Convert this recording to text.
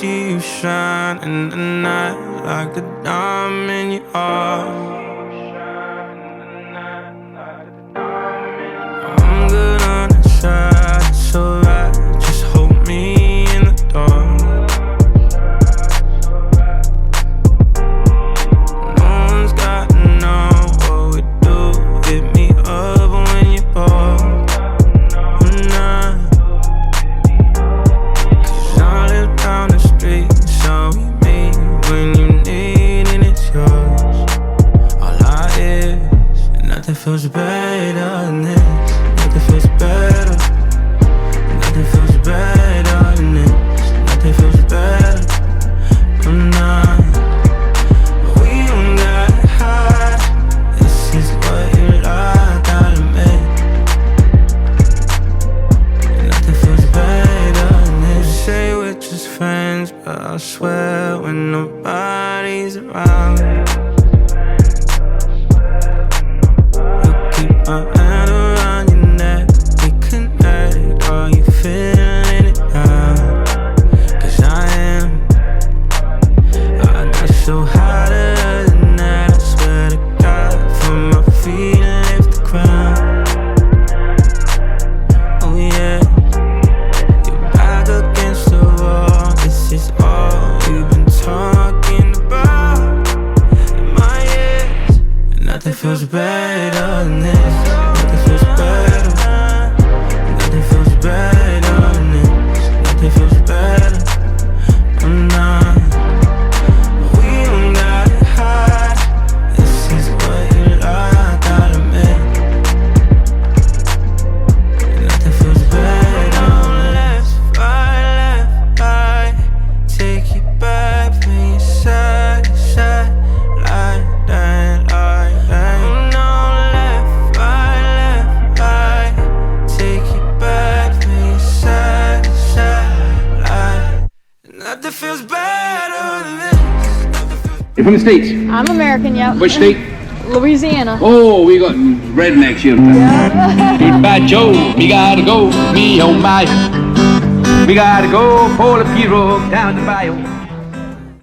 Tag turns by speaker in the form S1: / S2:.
S1: see you shine in the night like a diamond you are. I'm good on the side, it's alright. Just hold me in the dark. No one's gotta know what we do. Hit me up when you're bored. Cause I live down the street, so we meet when you need and it's yours. All I is, and nothing feels better than this. Nothing feels better. Nothing feels better than this. Nothing feels better. I'm not. We don't gotta hide. This is what you like, gotta make. Nothing feels better than this. You say we're just friends, but I swear when nobody's around, you keep my hand around your neck. We connect, are you feeling it now? Cause I am. I got so hotter than that, I swear to God, from my feet and lift the ground. Oh yeah, you're back against the wall. This is all you've been talking about in my ears. And nothing feels better than this. Nothing feels better. Nothing feels better than this. Nothing feels better. I'm not. We don't gotta hide. This is what you like, gotta make. Nothing feels better. Left, right. Take you back from your side to side. Like that, like that. Oh no, left, right. Take you back from your side to side. Like nothing feels better than this.
S2: You're from the States?
S3: I'm American, yep.
S2: Which state?
S3: Louisiana.
S2: Oh, we got rednecks here. Big bad Joe, we gotta go, me oh my. We gotta go pull a pirogue down the bayou.